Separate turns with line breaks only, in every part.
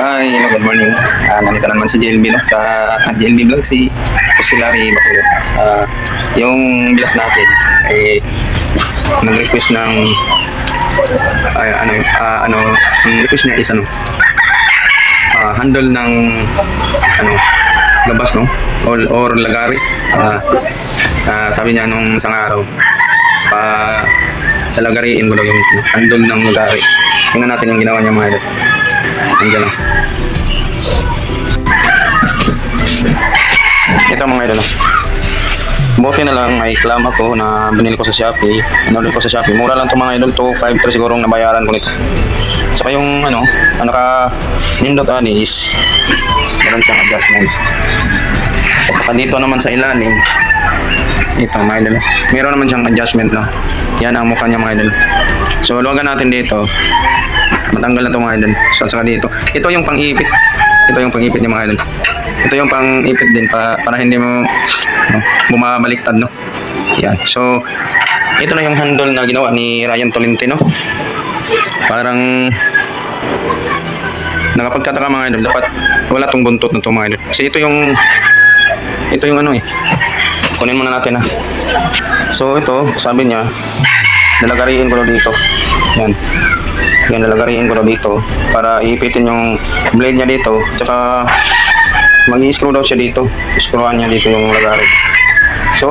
Hi, hello, good morning. Nandito na naman si JLB, no? Sa JLB Vlog, si Larry Bakulot. Yung bilas natin, nag-request ng, ang request niya is, handle ng, gabas, no? Or lagari. Sabi niya nung isang araw, lalagariin ko daw yung handle ng lagari. Tingnan natin yung ginawa niya, mga idol. Nandiyan lang. Ito, mga idol. Buti na lang may clam ako na binili ko sa Shopee. Inorder ko sa Shopee. Mura lang ito, mga idol. 253 siguro nabayaran ko nito. Saka yung ang naka-nindot is meron siyang adjustment. Saka dito naman sa ilalim, ito, mga idol. Meron naman siyang adjustment, no? Yan ang mukha niya, mga idol. So, luwagan natin dito. Matanggal na ito, mga idol. So, saka dito. Ito yung pang-ipit. Ito yung pang-ipit niya, mga idol. Ito yung pang-ipit din para hindi mo bumabaliktad, no? Yan. So, ito na yung handle na ginawa ni Ryan Tolentino. Parang nakapagtataka, mga idol. Dapat wala tong buntot na ito, mga idol. Kasi ito yung kunin muna natin, ha. So, ito, sabi niya, nalagariin ko daw dito. Yan. Yan, nalagariin ko daw dito para iipitin yung blade niya dito. Tsaka mag-i-screw daw siya dito. Screwan niya dito yung lagari. So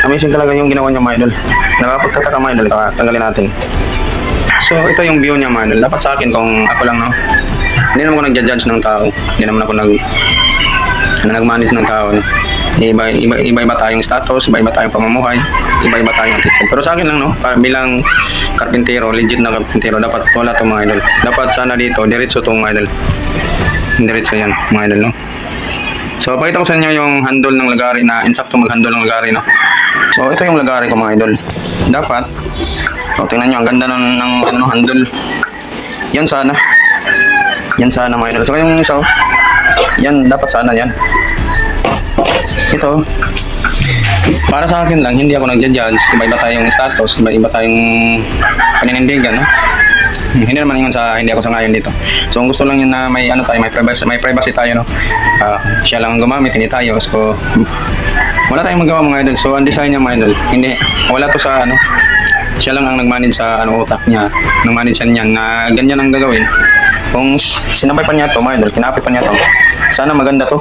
amazing talaga yung ginawa niya, mga idol. Nakapagtataka, mga idol. Tanggalin natin. So ito yung view niya, mga idol. Dapat sa akin kung ako lang, no? Hindi naman ako nag-judge ng tao. Hindi naman ako nag-manage ng tao, no? Iba-iba tayong status, iba-iba tayong pamumuhay, iba-iba tayong attitude. Pero sa akin lang, no, bilang karpintero, legit na karpintero, dapat wala itong, mga idol. Dapat sana dito, diretso itong, mga idol. Diretso yan, mga idol, no. So, pakita ko sa inyo yung handle ng lagari na insakto mag-handle ng lagari, no. So, ito yung lagari ko, mga idol. Dapat, tingnan nyo, ang ganda ng handle. Yan sana. Yan sana, mga idol. So, yung isa, yan, dapat sana yan. Ito, para sa akin lang, hindi ako nag-judge. Iba-iba tayong status, iba-iba tayong paninindigan, no? Hindi naman yun hindi ako sa ngayon dito. So, kung gusto lang yun na may privacy tayo, no? Siya lang ang gumamit, hindi tayo. So, wala tayong magawa, mga idol. So, ang design niya, mga idol, hindi, wala to sa, siya lang ang nag-manage sa, utak niya. Nag-manage niya na ganyan ang gagawin. Kung sinabay pa niya to, mga idol, kinapit pa niya to, sana maganda to.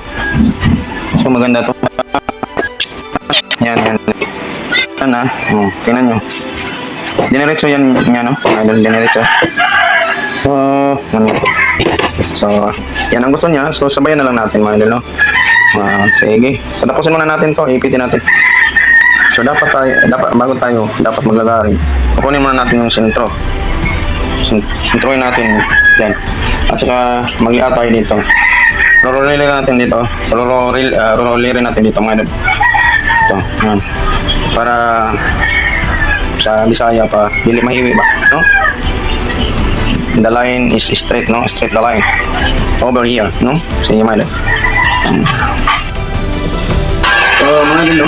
So, maganda to. Yan. Sana, tingnan nyo. Dinerecho yan niya, no? Idol, dinerecho. So, yan ang gusto niya. So, sabayan na lang natin, mga idol, no? Sige. Patapusin muna natin to. Ipitin natin. So, bago tayo, dapat maglagari. Kukunin muna natin yung sentro. Sentroin natin. Yan. At saka, mag-liat tayo dito. Rorolirin natin dito. Rorolirin natin dito, mga idol. Ito, yan. Para sa Bisaya pa, dili mahiwi ba, no? The line is straight, no? Straight the line. Over here, no? Sa inyo, mga idol. So, mga idol, no?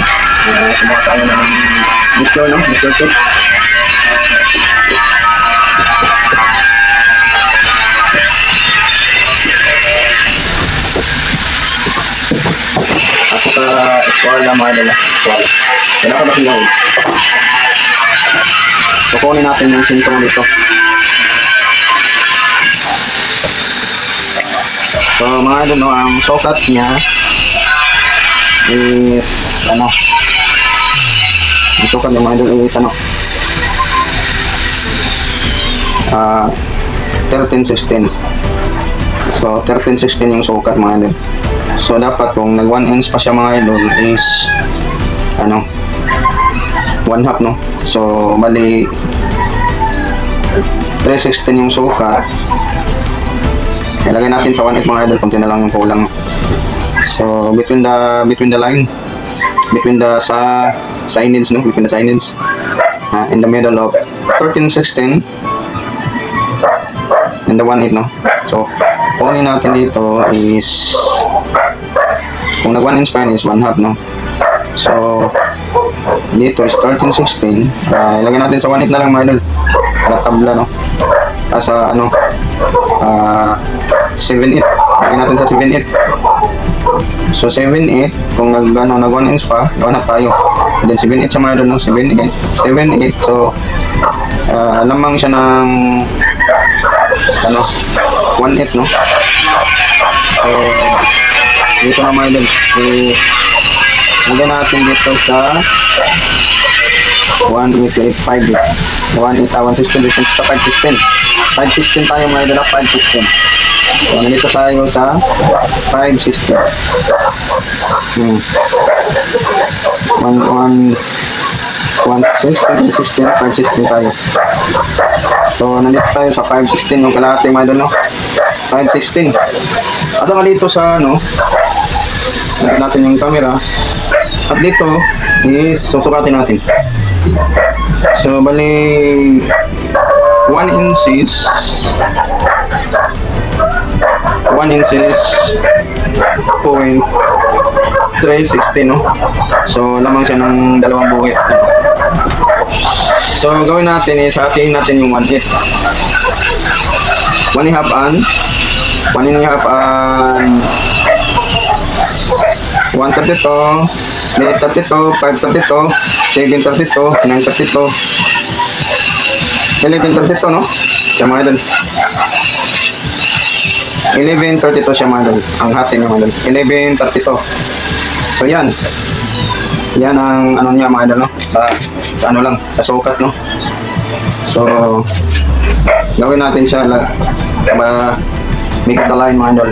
Subukan tayo ng mixture, no? Mixture to. Square na, mga idol. Square. Kailangan ko ba siya? So, kunin natin yung sintro dito. So, mga idol, no, ang sukat niya is, ang sukat niya, mga idol, is, 1316. So, 1316 yung sukat, mga idol. So, dapat kung nag 1 inch pa siya, mga idol, is 1/2, no? So, bali 316 yung sukat. Ilagay natin sa 1/8, mga idol, kunti na lang yung kulang. So, between the line, between the signage, no? Between the signage, in the middle of 1316 and the 1/8, no? So, kunin natin dito is, kung nag 1 inch pa is 1/2, no? So, dito is 1316. Ilagay natin sa 1/8 na lang, mga idol. Para tabla, no? Sa 7.8. Lagyan natin sa 7.8. So 7.8, kung nag 1 inch pa, gawa na tayo. And then 7.8 sa mga doon, no? 7.8. 7.8, so lamang siya ng 1.8, no? So dito na mga doon. So lagyan natin dito sa 1.885. 1.16 dito sa 5.16. 5.16 tayo mga doon, 5.16. So, nandito tayo sa 5.16. 5.16 tayo. So, nandito tayo sa 5.16 yung kalahati mga doon, no? 5.16. At nga dito sa, nandito natin yung camera. At dito is susukatin natin. So, bali 1 inches 0.316, no? So, lamang siya ng dalawang buhit. So, gawin natin is hatiin natin yung 1/8. 1.5 and 132, 832, 532, 732, 932, 1132, no? Siya mga doon. 1132 siya mga doon. Ang hati niya mga doon. 1132. So yan. Yan ang ano niya mga doon, no? Sa ano lang, sa sukat, no? So gawin natin siya make it the line mga doon.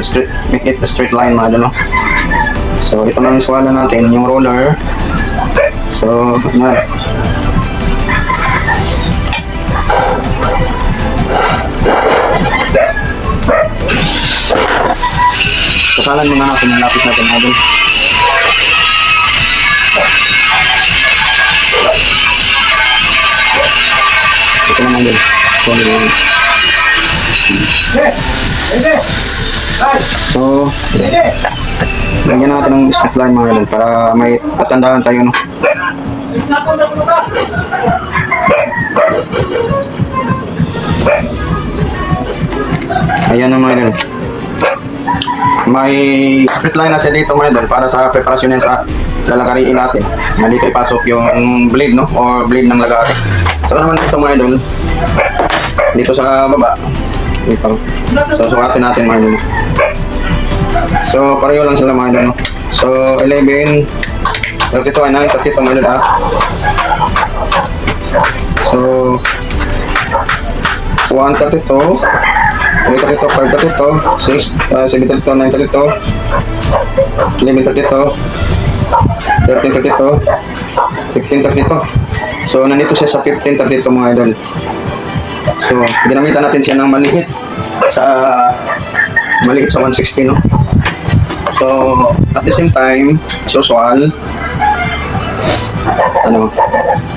Make it the straight line mga doon, no? So ito na iswala natin yung roller. So yan. Kasalan muna natin yung lapis natin mga doon. Ito naman din. So, lagyan natin ng straight line mga doon para may patandaan tayo, no? Ayan na mga doon. May straight line na siya dito mga doon para sa preparasyon niya sa lalagariin natin. Dito ipasok yung blade, no? Or blade ng lagari. So naman dito mga doon, dito sa baba dito. So sukatin natin mga doon. So pareho lang sila mga doon, no? So 11 32 ay 9 32 mga doon, ah. So 132 332, 532, 732, 932, 1132, 1332, 1532. So, nandito siya sa 1532 mga idol. So, ginamitan natin siya ng maliit sa 160, no? So, at the same time, as usual,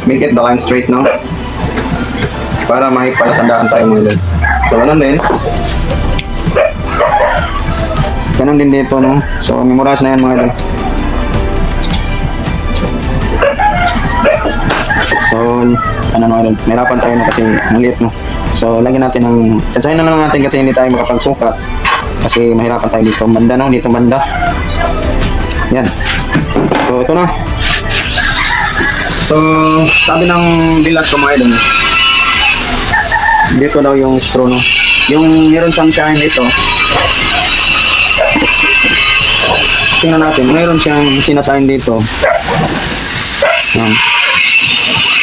make it the line straight, no? Para may palatandaan tayo mga idol. So, ganun din. Ganun din dito, no? So, memorize na yan mga idol. So, nahirapan tayo na kasi maliit, no? So, lagyan natin ng... Tsansahin na lang natin kasi hindi tayo makapagsukat. Kasi mahirapan tayo dito banda, no? Dito banda. Yan. So, ito na. So, sabi ng bilas ko mga idol, dito daw yung screw, no? Yung meron siyang shine dito. Tingnan natin, meron siyang sinasign dito. Yan.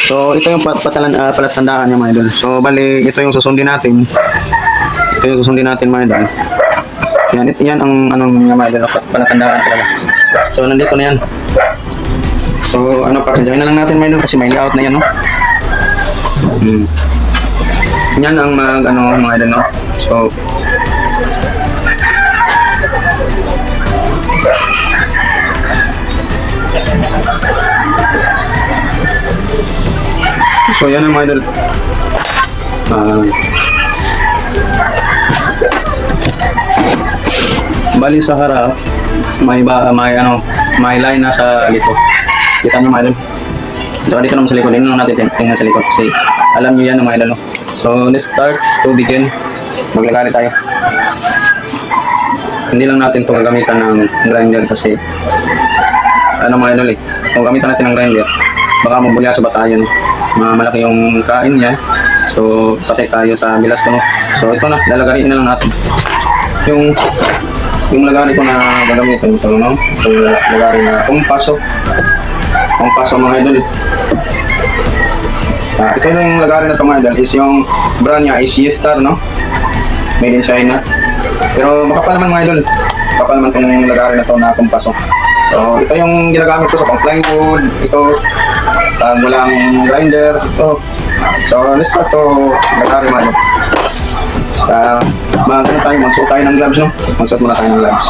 So, ito yung palatandaan niya mga idol. So, bali, ito yung susundin natin. Ito yung susundin natin mga idol. Yan ang anong niya mga idol, palatandaan talaga. So, nandito na yan. So, pasadyahin na lang natin mga idol kasi may layout na yan, no? Yan ang mga idol, no? So, yan ang mga idol. Bali sa harap, may line na sa dito. Kita nyo mga idol. Saka dito naman sa likod, tingnan natin tingnan sa likod kasi alam nyo yan mga idol, no? So, let's start to begin. maglagari tayo. Hindi lang natin itong gamitan ng grinder kasi ano mga idol kung gamitan natin ng grinder baka mabulya sa batayan, malaki yung kain niya, so patay tayo sa bilas ko. So ito na, lalagarin na lang natin yung lagari ko na gagamitin ito, no? Yung lagari na kumpaso mga idol. Ito yung lagari na ito mga idol, is yung brand niya is G-Star, no? Made in China. Pero makapal naman mga idol, makapal naman itong lagari na ito na kumpaso. So ito yung ginagamit ko sa pang-plywood, ito walang grinder, ito. So let's start to lagari mga idol. Magsuot tayo ng gloves, no? Magsuot muna tayo ng gloves.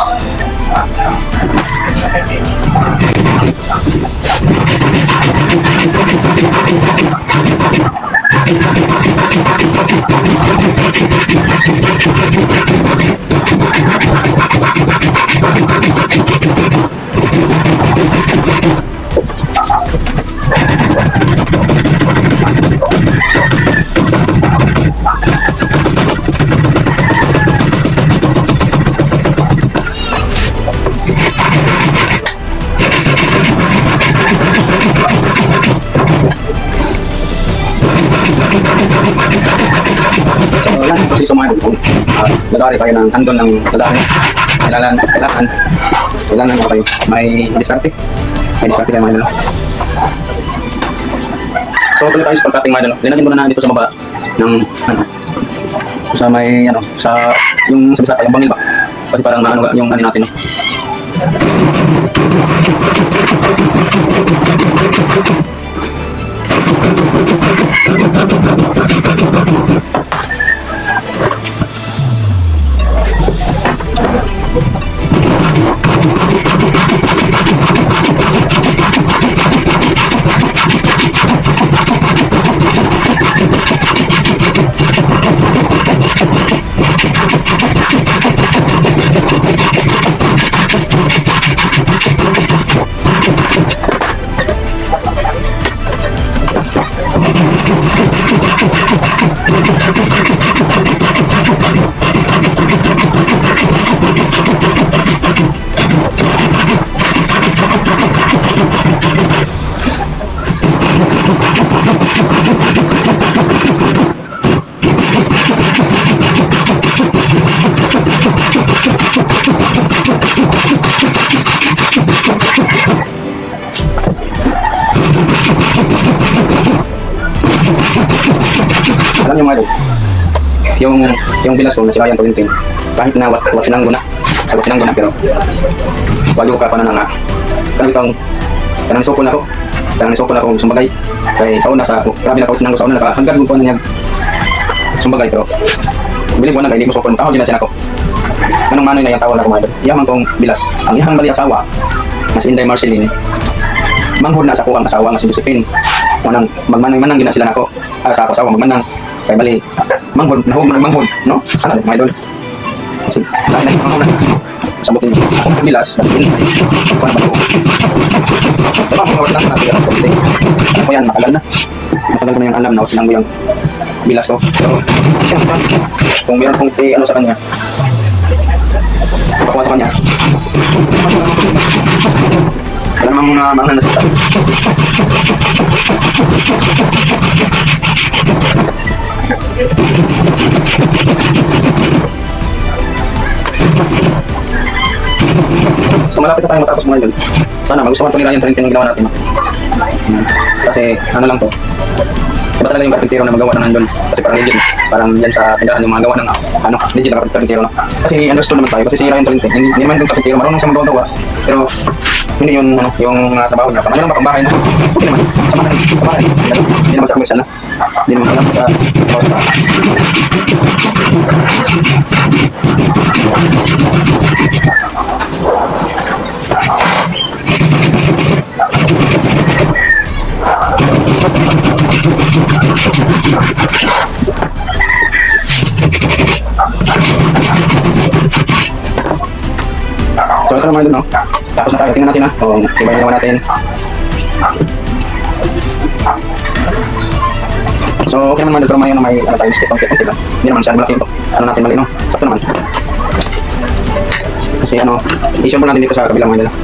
Kasi sumali kung lagari tayo ng handon ng lagari, kailangan mo kayo may diskarte kayo mga idol. So tuloy tayo sa pagkating mga idol. Linagin muna na dito sa baba ng sa may sa yung yung bangil ba, kasi parang yung natin, no? Alam niyo mga idol, yung bilas ko na sila yung tuwintin, kahit na wasinanggo na, pero wag yung kapanan na nga. Kanang soko na ko sumbagay, kay sa una grabe na wasinanggo sa una, nakahanggang ko na niya sumbagay, pero bilig ko na kay di ko soko, tawag din na siya ako. Anong manoy na yung tawag na ko mga idol, iyaman kong bilas, ang iyang bali asawa, na si Inday Marceline, manghod na sa ko ang asawa nga si Josephine. Manang magmanang gina sila nako. Sa ako asawa magmanang kay bali manghod no? Ana mga idol. Kasi lain na manghod na. Sabutin niyo. Ako bilas dapat ko na ba ko. Diba kung wala lang natin ako yan matagal ko na yung alam na silang mo yung bilas ko. So kung meron pong sa kanya, pakuha sa kanya. Kaya naman muna manghod na sa tayo. So malapit na tayong matapos mga idol. Sana magustuhan ito nila yung trend yung ginawa natin. Kasi ano lang to, iba talaga yung karpintero na magawa ng handon. Kasi parang legit, parang yan sa tindahan yung mga gawa ng legit na karpintero, no? Kasi understood naman tayo, kasi sira yung trend. Hindi naman yung karpintero, marunong siya magawa, pero hindi yun yung trabaho niya. Ano lang ba pang bahay, no? Okay naman, sa bahay. Hindi naman sa commercial, no? Hindi naman alam sa so ito naman doon, no? Tapos na tayo, tingnan natin, o ibayin naman natin. So, okay naman mga idol, pero may ano tayo, mistake, konti lang. Hindi naman siya, malaki ito. Ano natin mali, no? Sakto naman. Kasi ano, i-sample natin dito sa kabilang mga idol.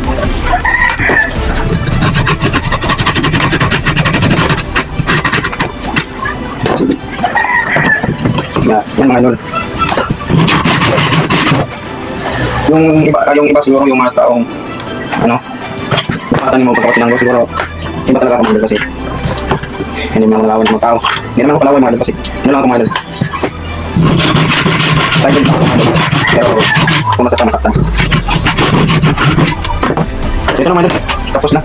Yan mga idol. Yung iba siguro yung mga taong ano, nakatanim mo pagkakot sinanggo siguro iba talaga ako mga idol kasi hindi mo malawan ng mga tao. Hindi naman ako palawan mga idol kasi ano lang ako mga idol. Tayo din ako mga idol. Pero kung masaktan. So ito na mga idol. Tapos na.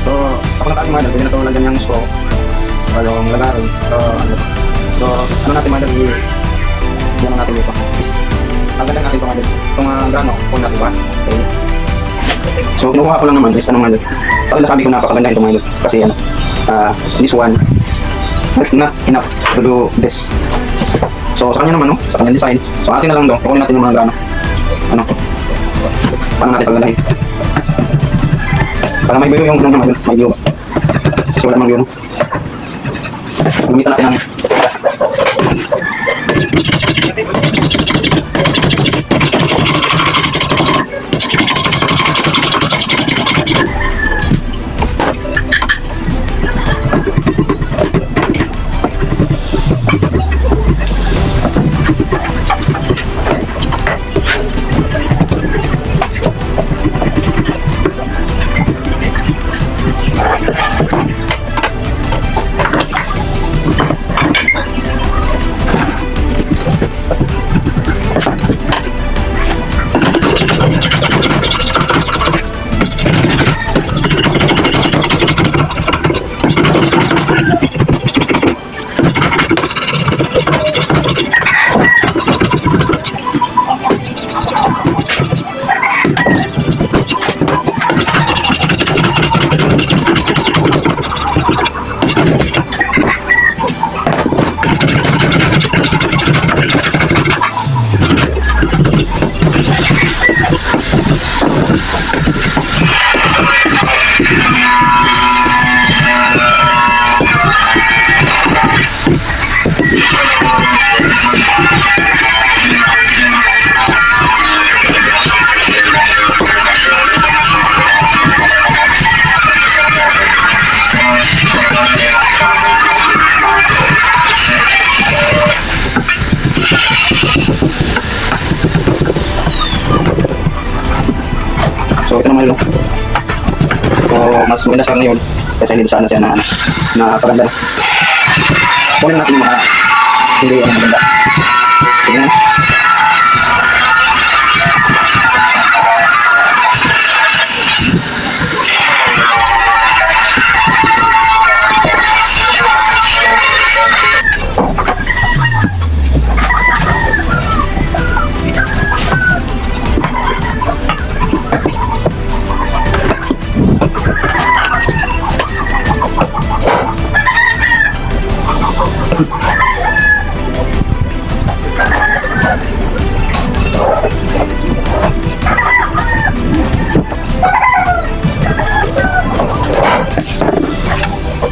So tapos na tayo mga idol. Pwede na ito lagyan yung straw. Yung lagarin. So ano natin mga idol, yan natin dito. Ang ganda natin ito mga idol. Itong grano, kung natin ba? Okay. So kinukuha ko lang naman is ano mga idol. Pag nasabi ko napakaganda ito mga idol. Kasi ano, this one that's not enough to do this. So sa kanya naman, no? Sa kanya design. So atin na lang daw. Kukunin natin yung mga grano. Ano? Paano natin paglandahin? Para may view yung mga idol. May view ba? Kasi wala namang view, no? Gumitan natin ang so ito naman yun. So mas maganda sa ngayon kasi hindi sana siya na paganda. Kunin natin yung mga hindi ano maganda. Tingnan.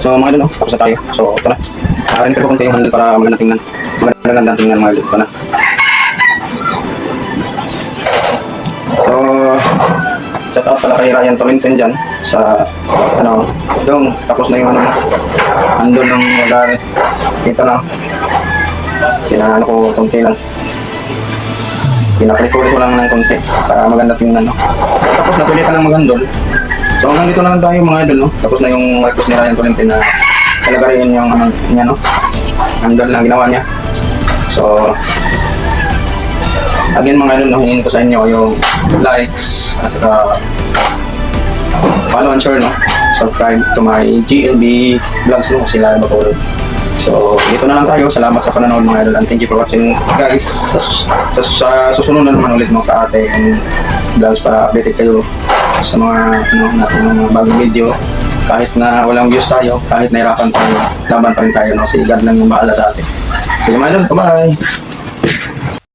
So mga idol, tapos na tayo. So ito na. Nakarin ko konti yung handle para maganda tingnan. Maganda tingnan mga idol. Ito na. So shout out pala kay Ryan Tolenten dyan sa ano, yung tapos na yung ano, handle ng magari. Ito na. Kinaano ko konti lang. Pinapalit-ulit ko lang ng konti para maganda tingnan. No? Tapos na pwede ka lang mag-handle. So hanggang dito lang tayo mga idol, no? Tapos na yung request ni Ryan Tolenten na talagarin yung ano niya, no? Handle na ginawa niya. So again mga idol, no, hingin ko sa inyo yung likes at saka follow and share, no? Subscribe to my GLB vlogs, no? Sila Bacolod. So dito na lang tayo. Salamat sa panonood mga idol and thank you for watching guys. Sa susunod na naman ulit mo sa ating vlogs para updated kayo sa mga ano natin mga bagong video. Kahit na walang views tayo, kahit nahirapan tayo, laban pa rin tayo, no? Si God lang yung bahala sa atin. Sige mga idol, bye-bye!